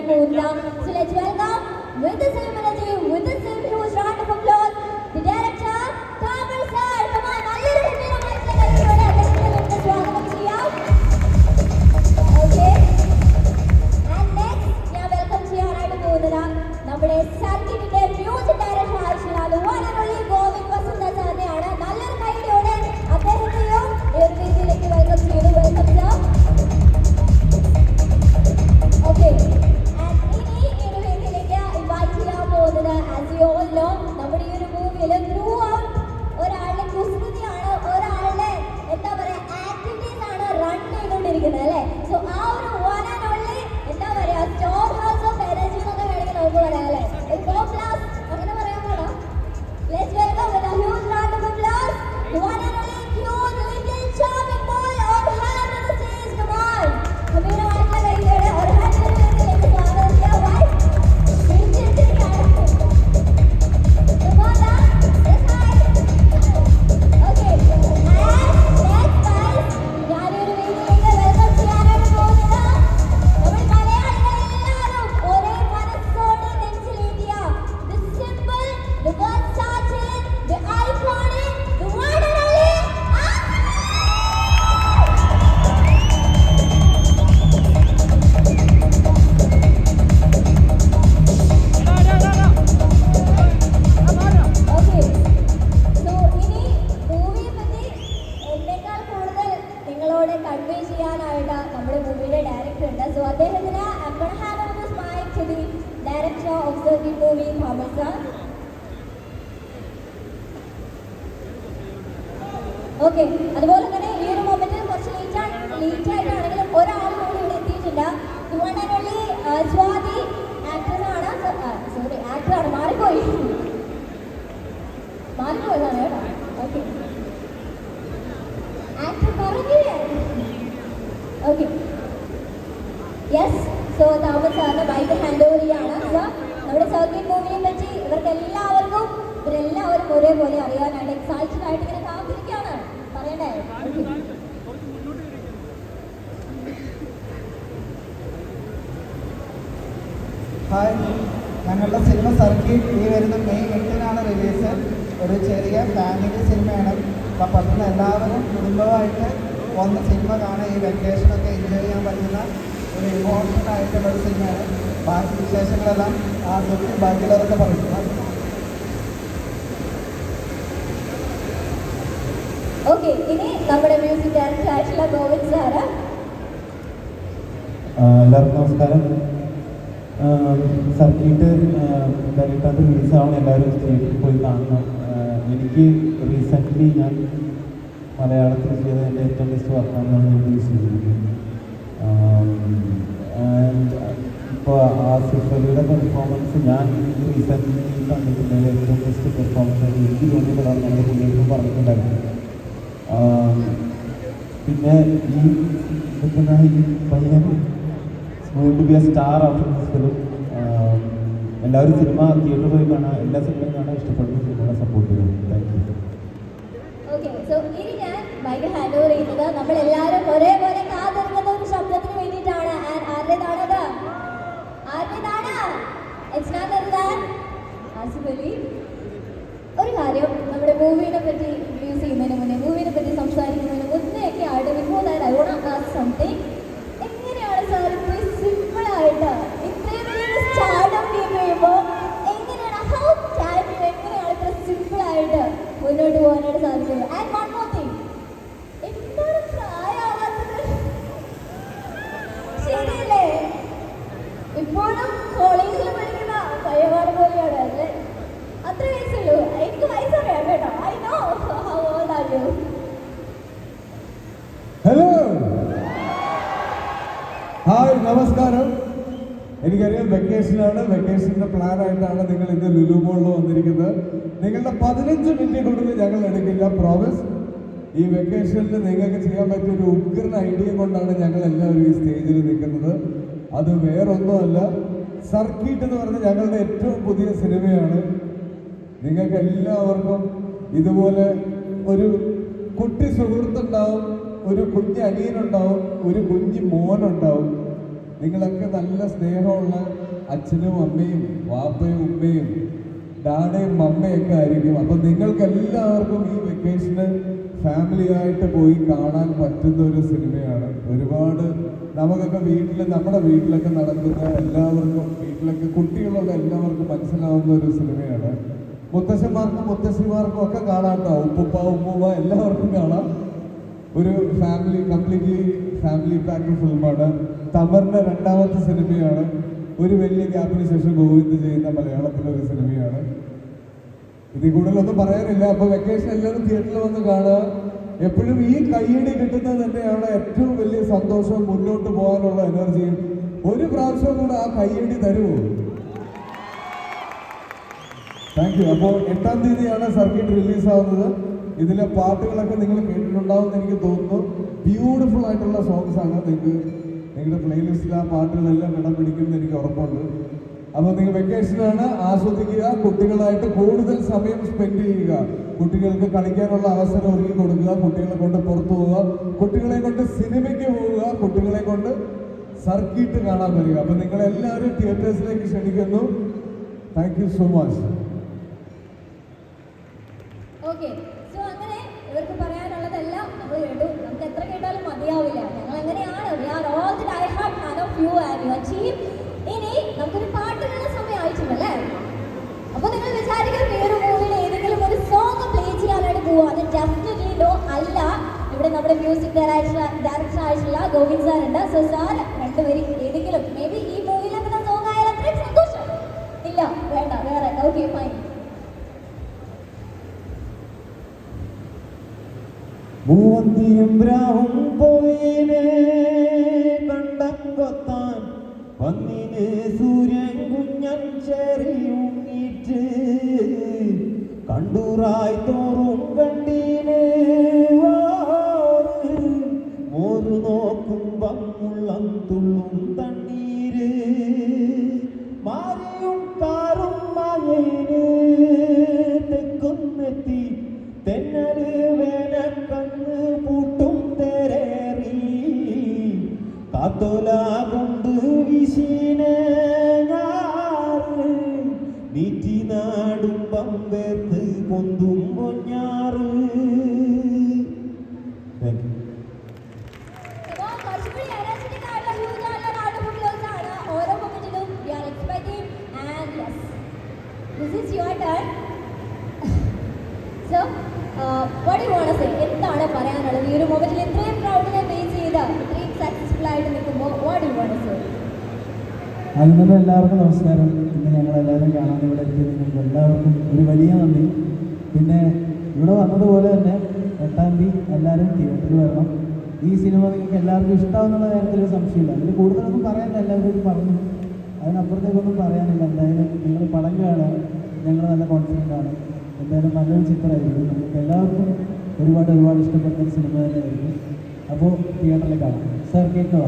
പോകുന്നില്ല. So let's welcome with the same energy, with the same huge round of applause, the director Tamil sir. Come on, നല്ലൊരു ഗംഭീരമായിട്ടുള്ള കൈയ്യടിയോടെ അദ്ദേഹത്തെ നമുക്ക് സ്വാഗതം ചെയ്യാം. Okay. And next ഞാൻ വെൽക്കം ചെയ്യാനായിട്ട് പോകുന്നത് നമ്മുടെ സർക്കിറ്റിന്റെ മ്യൂസിക് ഡയറക്ടർ ആയിട്ടുള്ള the one and only Govind Vasanta സാറിനെയാണ്. നല്ലൊരു കൈയ്യടിയോടെ അദ്ദേഹത്തെയും ഈ ഒരു വേദിയിലേക്ക് വെൽക്കം ചെയ്യുന്നു. Welcome sir. Okay. And ഇനി ഈ ഒരു വേദിയിലേക്ക് ഇൻവൈറ്റ് ചെയ്യാൻ പോകുന്നത് as you all know നമ്മുടെ ഈ ഒരു മൂവിയിൽ ത്രൂ ഔട്ട് ഒരാളുടെ കുസൃതിയാണ്, ഒരാളുടെ എന്താ പറയാ ആക്ടിവിറ്റീസ് ആണ് റൺ ചെയ്തുകൊണ്ടിരിക്കുന്നത് അല്ലേ. സോ ആ ഒരു one and only എന്താ പറയാ സ്റ്റോർ ഹൗസ് ഓഫ് എനർജി എന്നൊക്കെ വേണമെങ്കിൽ നമുക്ക് പറയാം അല്ലേ. ഒരു ടോപ്പ് ക്ലാസ് അങ്ങനെ പറയാൻ പാടാ. Let's welcome with a huge round of applause the one and only cute little charming boy Orhan on the stage. Come on. ഗംഭീരമായിട്ടുള്ള കൈയ്യടിയോടെ Orhan വേദിയിലേക്ക് സ്വാഗതം ചെയ്യാം. Why? വിളിച്ചിരിക്കുകയാണ്. Come on down. Yes, hi. Okay. And next guys, ഞാനൊരു വേദിയിലേക്ക് welcome ചെയ്യാനായിട്ട് പോകുന്നത് നമ്മൾ മലയാളികളെല്ലാവരും ഒരേ മനസ്സോടെ നെഞ്ചിലേറ്റിയ the symbol, the versatile, the iconic, the one and only Okay. So ഇനി മൂവിയെ പറ്റി എന്നേക്കാൾ കൂടുതൽ നിങ്ങളോട് കൺവേ ചെയ്യാനായിട്ട് നമ്മുടെ മൂവിയുടെ ഡയറക്ടർ ഉണ്ട്. സോ അദ്ദേഹത്തിന് I'm gonna hand over this mic to the director of the movie, Tamil sir. Okay, അതുപോലെ തന്നെ ഈ ഒരു മൊമെന്റിൽ കുറച്ച് ലേറ്റ് ആയിട്ടാണെങ്കിലും ഒരാൾ കൂടി ഇവിടെ എത്തിയിട്ടുണ്ട്. The one and only Swathi ആക്ടറാണ്. സോറി, ആക്ടറാണ്, മാറിപ്പോയതാണ് കേട്ടോ. ഓക്കെ, ആക്ടർ പറഞ്ഞില്ലായിരുന്നു. Okay, yes. സോ താമസ് സാറിന് ബൈക്ക് ഹാൻഡ് ഓവർ ചെയ്യാണ്. സർ, നമ്മുടെ സർക്കിറ്റ് മൂവിയെ പറ്റി ഇവരെല്ലാവരും ഒരേപോലെ അറിയാനായിട്ട് എക്സൈറ്റഡ് ആയിട്ട് ഇങ്ങനെ കാത്തിരിക്കുകയാണ്. പറയണ്ടേ? ഹായ്, ഞങ്ങളുടെ സിനിമ സർക്കിറ്റ് ഈ വരുന്ന മെയ് 8-നാണ് റിലീസ്. ഒരു ചെറിയ ഫാമിലി സിനിമയാണ്. അപ്പം പറ്റുന്ന എല്ലാവരും കുടുംബമായിട്ട് വന്ന് സിനിമ കാണാൻ, ഈ വെക്കേഷനൊക്കെ എൻജോയ് ചെയ്യാൻ പറ്റുന്ന ഒരു ഇമോഷണൽ ആയിട്ടുള്ള ഒരു സിനിമയാണ്. ബാക്കി വിശേഷങ്ങളെല്ലാം ആ തൊട്ട് ബാക്കിയുള്ളവരൊക്കെ പറയും. ഓക്കെ, ഇനി നമ്മുടെ മ്യൂസിക് ഡയറക്ടർ ആയിട്ടുള്ള ഗോവിന്ദ് സാറ്. എല്ലാവർക്കും നമസ്കാരം. സർക്കിട്ട് ഡയറക്ടർ റിലീസാവണം, എല്ലാവരും തിയേറ്ററിൽ പോയി കാണണം. എനിക്ക് റീസെൻ്റ്ലി ഞാൻ മലയാളത്തിൽ ചെയ്ത എൻ്റെ ഏറ്റവും ബെസ്റ്റ് വർക്കാണെന്നാണ് ഞാൻ റിലീസ് ചെയ്തിരിക്കുന്നത്. ഇപ്പോൾ ആസിഫ് അലിയുടെ പെർഫോമൻസ് ഞാൻ റീസെൻ്റ്ലി കണ്ടിട്ടുണ്ടെങ്കിൽ ഏറ്റവും ബെസ്റ്റ് പെർഫോമൻസ് എനിക്ക് തോന്നിയതാണ്. നമ്മുടെ കുട്ടികൾക്കും പറഞ്ഞിട്ടുണ്ടായിരുന്നു. പിന്നെ ഈ നിൽക്കുന്ന ഈ പയ്യൻ going to be a star of this film. എല്ലാവരും സിനിമ തിയേറ്ററിൽ പോയി കാണാൻ, എല്ലാ സിനിമയും കാണാൻ ഇഷ്ടപ്പെടുന്ന സിനിമകളെ സപ്പോർട്ട് ചെയ്യും. Thank you. ഓക്കെ, സോ ഇനി ഞാൻ ബൈക്ക് ഹാൻഡ് ഓവർ ചെയ്യുന്നത് നമ്മളെല്ലാവരും ഒരേപോലെ കാത്തിരിക്കുന്ന ഒരു ശബ്ദത്തിന് വേണ്ടിയിട്ടാണ്. ആരുടേതാണത്? It's not that. Asif Ali, ഒരു കാര്യം നമ്മുടെ മൂവിനെ പറ്റി റിലീസ് ചെയ്യുന്നതിന് മുന്നേ, മൂവിനെ പറ്റി സംസാരിക്കുന്നതിന് മുന്നേയൊക്കെ ആയിട്ട് before that I want to ask something. എങ്ങനെയാണ് സാർ ഇപ്പോൾ സിമ്പിളായിട്ട് ഇത്രയും വലിയൊരു സ്റ്റാർട്ടപ്പ് ടീം ചെയ്യുമ്പോൾ എങ്ങനെയാണ് എങ്ങനെയാണ് ഇത്ര സിമ്പിളായിട്ട് മുന്നോട്ട് പോകാനായിട്ട് സാധിക്കുന്നത്? ആൻഡ് വൺ മോർ തിങ്, എന്താണ് പ്രായമാകാത്തത്? ശരിയല്ലേ? ഇപ്പോഴും കോളേജിൽ പഠിക്കുന്ന പയ്യന്മാരെ പോലെയാണ് അല്ലേ? അത്ര വയസ്സുള്ളൂ. എനിക്ക് വയസ്സറിയാം കേട്ടോ. I know how old are you. Hello, hi, നമസ്കാരം. എനിക്കറിയാം വെക്കേഷനാണ്. വെക്കേഷൻ്റെ പ്ലാനായിട്ടാണ് നിങ്ങൾ ഇന്ന് ലുലു മോളിൽ വന്നിരിക്കുന്നത്. നിങ്ങളുടെ 15 മിനിറ്റ് കൂടുതൽ ഞങ്ങൾ എടുക്കില്ല, പ്രോമിസ്. ഈ വെക്കേഷനിൽ നിങ്ങൾക്ക് ചെയ്യാൻ പറ്റിയ ഒരു ഉഗ്രൻ ഐഡിയ കൊണ്ടാണ് ഞങ്ങൾ എല്ലാവരും ഈ സ്റ്റേജിൽ നിൽക്കുന്നത്. അത് വേറൊന്നുമല്ല, സർക്കിട്ട് എന്ന് പറഞ്ഞ ഞങ്ങളുടെ ഏറ്റവും പുതിയ സിനിമയാണ്. നിങ്ങൾക്ക് എല്ലാവർക്കും ഇതുപോലെ ഒരു കുട്ടി സുഹൃത്തുണ്ടാവും, ഒരു കുഞ്ഞ് അനിയനുണ്ടാവും, ഒരു കുഞ്ഞ് മോനുണ്ടാവും. നിങ്ങളൊക്കെ നല്ല സ്നേഹമുള്ള അച്ഛനും അമ്മയും വാപ്പയും ഉമ്മയും ഡാഡയും മമ്മയൊക്കെ ആയിരിക്കും. അപ്പം നിങ്ങൾക്ക് എല്ലാവർക്കും ഈ വെക്കേഷന് ഫാമിലി ആയിട്ട് പോയി കാണാൻ പറ്റുന്ന ഒരു സിനിമയാണ്. ഒരുപാട് നമുക്കൊക്കെ നമ്മുടെ വീട്ടിലൊക്കെ നടക്കുന്ന എല്ലാവർക്കും, വീട്ടിലൊക്കെ കുട്ടികളുള്ള എല്ലാവർക്കും മനസ്സിലാവുന്ന ഒരു സിനിമയാണ്. മുത്തശ്ശന്മാർക്കും മുത്തശ്ശിമാർക്കും ഒക്കെ കാണാം കേട്ടോ. ഉപ്പുപ്പ ഉമ്മുമ്മ എല്ലാവർക്കും കാണാം. ഒരു കംപ്ലീറ്റ്ലി ഫാമിലി പാക്ക് ഫിലിമാണ്. തമറിന്റെ രണ്ടാമത്തെ സിനിമയാണ്. ഒരു വലിയ ഗ്യാപ്പിന് ശേഷം ഗോവിന്ദ് ചെയ്യുന്ന മലയാളത്തിലൊരു സിനിമയാണ്. ഇതിൽ കൂടുതലൊന്നും പറയാനില്ല. അപ്പൊ വെക്കേഷൻ എല്ലാവരും തിയേറ്ററിൽ വന്ന് കാണുക. എപ്പോഴും ഈ കയ്യടി കിട്ടുന്നത് തന്നെയാണ് ഏറ്റവും വലിയ സന്തോഷവും മുന്നോട്ട് പോകാനുള്ള എനർജിയും. ഒരു പ്രാവശ്യം കൂടെ ആ കയ്യടി തരുമോ? Thank you. അപ്പോൾ 8-ാം തീയതിയാണ് സർക്കിട്ട് റിലീസാവുന്നത്. ഇതിലെ പാട്ടുകളൊക്കെ നിങ്ങൾ കേട്ടിട്ടുണ്ടാവും എന്ന് എനിക്ക് തോന്നുന്നു. ബ്യൂട്ടിഫുൾ ആയിട്ടുള്ള സോങ്സ് ആണ്. നിങ്ങളുടെ പ്ലേലിസ്റ്റിൽ ആ പാട്ടുകളെല്ലാം ഇടം പിടിക്കുമെന്ന് എനിക്ക് ഉറപ്പുണ്ട്. അപ്പോൾ നിങ്ങൾ വെക്കേഷനാണ്, ആസ്വദിക്കുക. കുട്ടികളായിട്ട് കൂടുതൽ സമയം സ്പെൻഡ് ചെയ്യുക. കുട്ടികൾക്ക് കളിക്കാനുള്ള അവസരം ഒരുക്കി കൊടുക്കുക. കുട്ടികളെ കൊണ്ട് പുറത്തു പോവുക. കുട്ടികളെ കൊണ്ട് സിനിമയ്ക്ക് പോവുക. കുട്ടികളെ കൊണ്ട് സർക്കിട്ട് കാണാൻ വരിക. അപ്പോൾ നിങ്ങളെല്ലാവരും തിയേറ്റേഴ്സിലേക്ക് ക്ഷണിക്കുന്നു. Thank you so much. Okay, so അങ്ങനെ ഇവർക്ക് പറയാനുള്ളതെല്ലാം നമ്മൾ കേട്ടു. നമുക്ക് എത്ര കേട്ടാലും മതിയാവില്ല. ഞങ്ങൾ എങ്ങനെയാണ്, we are all the die hard fan of you and your team. ഇനി നമുക്കൊരു പാട്ടിനുള്ള സമയം ആയിട്ടുണ്ടല്ലേ? അപ്പോൾ നിങ്ങൾ വിചാരിക്കും ഈ ഒരു മൂവിയുടെ ഏതെങ്കിലും ഒരു സോങ് പ്ലേ ചെയ്യാനായിട്ട് പോവുക. അത് ഡെഫിനറ്റ്ലി നോ അല്ല. ഇവിടെ നമ്മുടെ മ്യൂസിക് ഡയറക്ടർ ആയിട്ടുള്ള ഗോവിന്ദ് സാർ ഉണ്ട്. സോ സാർ രണ്ടുപേരും ഏതെങ്കിലും മേ ബി ഈ മൂവിയിലൊക്കെ സോങ് ആയാൽ അത്രയും സന്തോഷം. ഇല്ല, വേണ്ട, വേറെ. Okay, fine. മൂവന്തിയും രാവും പോയിനെ കണ്ടക്കൊത്താൻ വന്നിന് സൂര്യൻ കുഞ്ഞൻ ചെറിയുങ്ങിട്ട് കണ്ടൂറായി തോറും കണ്ടീന് മോറ് നോക്കുമ്പം മുള്ളം തുള്ളും തണ്ണീര് മാറിയും കാറും മകന് തെക്കൊന്നെത്തി തെന്നല് വേനക്കണ്ണ് പൂട്ടും തെരേറി കാത്തോല കൊണ്ട് വിശീനെ ഞാറ് നീറ്റി നാടും പമ്പേർത്ത് പൊന്തും പൊഞ്ഞാറ്. What do you want to say? എന്താണ് പറയാനുള്ളത്? ഈ ഒരു മൊമെന്റിൽ ഇത്രയും ക്രൗഡിനെ ഫേസ് ചെയ്ത് ഇത്രയും സക്സസ്ഫുൾ ആയിട്ട് നിൽക്കുമ്പോൾ what do you want to say? അതിനുള്ള എല്ലാവർക്കും നമസ്കാരം. ഇന്ന് ഞങ്ങളെല്ലാവരും കാണാൻ ഇവിടെ എത്തിയത് നിങ്ങൾക്ക് എല്ലാവർക്കും ഒരു വലിയ നന്ദി. പിന്നെ ഇവിടെ വന്നതുപോലെ തന്നെ 8-ാം തീയതി എല്ലാവരും തിയേറ്ററിൽ വരണം. ഈ സിനിമ നിങ്ങൾക്ക് എല്ലാവർക്കും ഇഷ്ടമാവുന്നുള്ള കാര്യത്തിൽ ഒരു സംശയമില്ല. അതിൽ കൂടുതലൊന്നും പറയാനില്ല, എല്ലാവരും പറഞ്ഞു. അതിനപ്പുറത്തേക്കൊന്നും പറയാനില്ല. എന്തായാലും നിങ്ങൾ പടം കാണുക. ഞങ്ങൾ നല്ല കോൺഫിഡൻ്റ് ആണ്. എന്തായാലും നല്ലൊരു ചിത്രമായിരിക്കും. നമുക്ക് എല്ലാവർക്കും ഒരുപാട് ഇഷ്ടപ്പെട്ട ഒരു സിനിമ തന്നെയായിരിക്കും. അപ്പോൾ തിയേറ്ററിൽ കാണാം. സാർ കേൾക്കുക.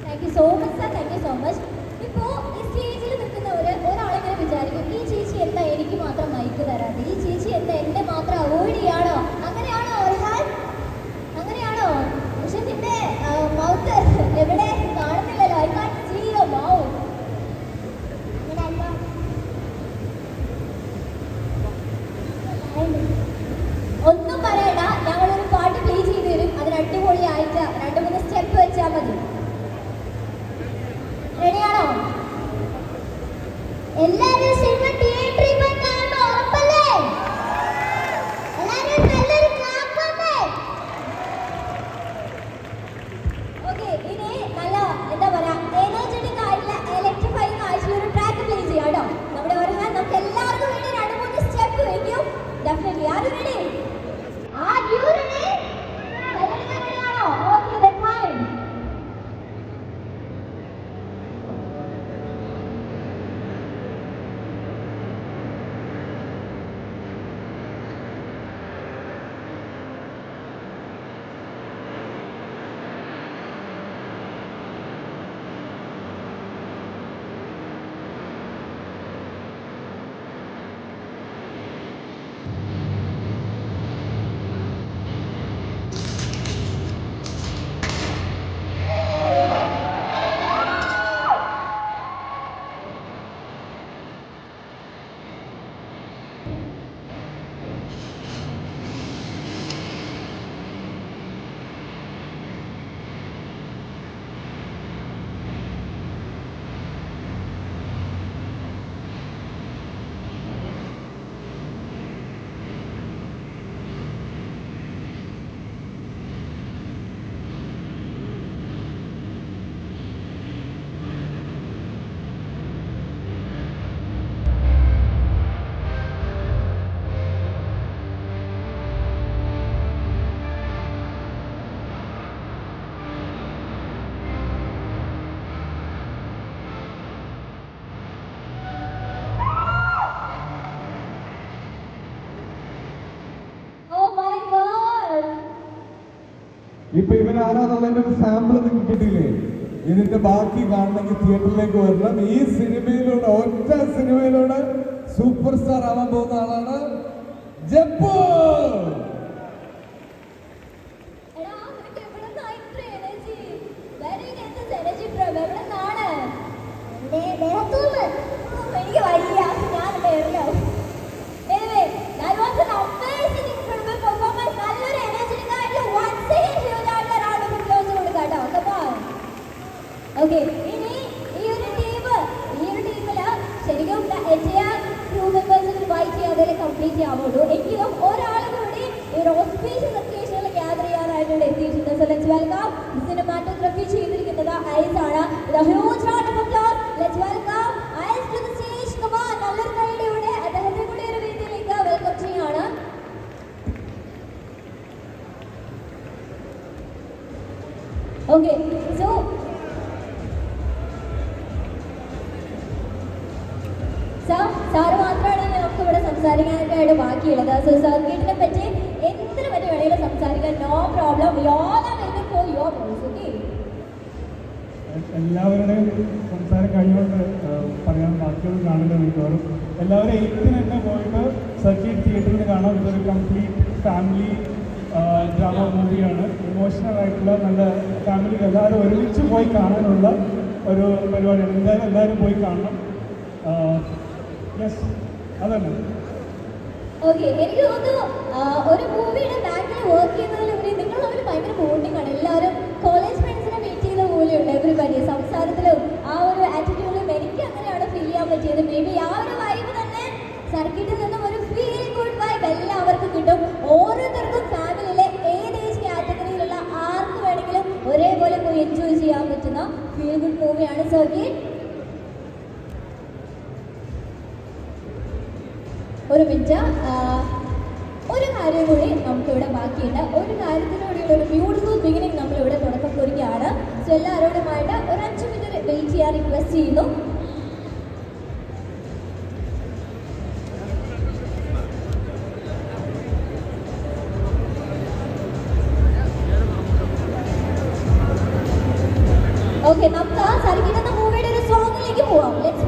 Thank you so much sir, thank you so much. ഇപ്പോൾ ഈ സ്റ്റേജിൽ ഒരാളിങ്ങനെ വിചാരിക്കും, ഈ ചേച്ചി എന്താ എനിക്ക് മാത്രം മൈക്ക് തരാതെ, ഈ ചേച്ചി എന്താ എന്നെ മാത്രം അവോയ്ഡ് ചെയ്യാണോ? അങ്ങനെയാണോ ഒരാൾ? അങ്ങനെയാണോ? പക്ഷെ നിന്റെ മൗത്ത് എവിടെ കാണുന്നില്ലല്ലോ. I can't see your mouth. ഒന്നും പറയണ്ട, ഞങ്ങളൊരു പാട്ട് പ്ലേ ചെയ്ത് തരും. അതിന് അടിപൊളിയായിട്ട് 2-3 സ്റ്റെപ്പ് വെച്ചാൽ മതി. റെഡിയാണോ? എല്ലാവരും സിനിമ തിയേറ്ററിൽ പോയി കാണുന്ന ഉറപ്പല്ലേ? എല്ലാവരും നല്ലൊരു ക്ലാപ്പ് വന്നേ. ഓക്കെ, ഇനി നല്ല എന്താ പറയാ എനർജറ്റിക് ആയിട്ടുള്ള ഇലക്ട്രിഫൈങ് ആയിട്ടുള്ള ഒരു ട്രാക്ക് പ്ലേ ചെയ്യാം കേട്ടോ. നമ്മുടെ നമുക്ക് എല്ലാവർക്കും വേണ്ടി 2-3 സ്റ്റെപ്പ് വെക്കും. Definitely. Are you ready? Are you ready? ready? Okay, then fine. ഇപ്പൊ ഇവൻ ആരാന്നുള്ളതിന്റെ ഒരു സാമ്പിൾ നിങ്ങൾക്ക് കിട്ടിയില്ലേ? ഇതിന്റെ ബാക്കി കാണണമെങ്കിൽ തിയേറ്ററിലേക്ക് വരണം. ഈ സിനിമയിലൂടെ, ഒറ്റ സിനിമയിലൂടെ സൂപ്പർ സ്റ്റാർ ആവാൻ പോകുന്ന ആളാണ് ജപ്പു. എടാ, നിനക്ക് എവിടുന്നാ ഇത്ര energy? Where you get this energy from? എവിടുന്നാണ്? എനിക്ക് വയ്യ, ഞാൻ വേറിയാവും. Anyway, that was an amazing, incredible performance. നല്ലൊരു energetic ആയിട്ടുള്ള once again huge ആയിട്ടുള്ള round of applause കൊടുക്കാം കേട്ടോ. Come on. Okay, ഇനി ഈ ഒരു ടീമില് ശരിക്കും entire crew members invite ചെയ്യാതെ കംപ്ലീറ്റ് ചെയ്യാവുള്ളൂ. എങ്കിലും ഒരാൾ കൂടി ഈ ഒരു auspicious occasionൽ gather ചെയ്യാനായിട്ട് എത്തിയിട്ടുണ്ട്. So let's welcome cinematography ചെയ്തിരിക്കുന്നത് ഐസ് ആണ്. The huge round of applause. Let's welcome ഐസ് to the stage. Come on, നല്ലൊരു കൈയോടെ അദ്ദേഹത്തെ കൂടി ഒരു വേദിയിലേക്ക് വെൽക്കം ചെയ്യാണ്. Okay, so സാറ് മാത്രമാണ് നമുക്ക് ഇവിടെ സംസാരിക്കാനായിട്ട് ബാക്കിയുള്ളത്. സോ സർക്കിട്ടിനെ പറ്റി എന്തിനെ പറ്റി വേണമെങ്കിലും സംസാരിക്കാൻ, നോ പ്രോബ്ലം. എല്ലാവരുടെയും സംസാരം കഴിഞ്ഞുകൊണ്ട് പറയാൻ ബാക്കിയൊന്നും കാണില്ല മിക്കവാറും. എല്ലാവരും 8ന് തന്നെ പോയിട്ട് സർക്കിട്ട് തിയേറ്ററിൽ കാണാം. ഇതൊരു കംപ്ലീറ്റ് ഫാമിലി ഡ്രാമ മൂവിയാണ്. ഇമോഷണൽ ആയിട്ടുള്ള നല്ല ഫാമിലി എല്ലാവരും ഒരുമിച്ച് പോയി കാണാനുള്ള ഒരു പരിപാടിയാണ്. എന്തായാലും എല്ലാവരും പോയി കാണണം. യെസ്, അതന്നെ. ഓക്കെ, എനിക്ക് തോന്നുന്നു ഒരു മൂവിയുടെ ബാക്കിൽ വർക്ക് ചെയ്യുന്നതിലുപരി നിങ്ങൾ തമ്മിൽ ഭയങ്കര ബോണ്ടിങ് ആണ്. എല്ലാവരും കോളേജ് ഫ്രണ്ട്സിനെ മീറ്റ് ചെയ്ത പോലെയുണ്ട് എവരിബഡി. സംസാരത്തിലും ആ ഒരു ആറ്റിറ്റ്യൂഡിലും എനിക്ക് അങ്ങനെയാണ് ഫീൽ ചെയ്യാൻ പറ്റിയത്. മേ ബി ആ ഒരു വൈബ് തന്നെ സർക്കിട്ടിൽ നിന്നും ഒരു ഫീൽ ഗുഡ് വൈബ് എല്ലാവർക്കും കിട്ടും. ഓരോരുത്തർക്കും ഫാമിലിയിലെ ഏത് ഏജ് കാറ്റഗറിയിലുള്ള ആർക്ക് വേണമെങ്കിലും ഒരേപോലെ പോയി എൻജോയ് ചെയ്യാൻ പറ്റുന്ന ഫീൽ ഗുഡ് മൂവിയാണ് സർക്കിട്ട്. ഒരു മിനിറ്റ്, ഒരു കാര്യം കൂടി നമുക്കിവിടെ ബാക്കിയുണ്ട്. ഒരു കാര്യത്തിലൂടെയുള്ള ഒരു ബ്യൂട്ടിഫുൾ ബിഗിനിങ് നമ്മളിവിടെ തുടക്കം കുറിക്കുകയാണ്. സോ എല്ലാവരോടുമായിട്ട് ഒരു 5 മിനിറ്റ് വെയിറ്റ് ചെയ്യാൻ റിക്വസ്റ്റ് ചെയ്യുന്നു. ഓക്കെ, നമുക്ക് സർക്കിട്ട് എന്ന മൂവിയുടെ ഒരു സോങ്ങിലേക്ക് പോവാം. ലെറ്റ്സ്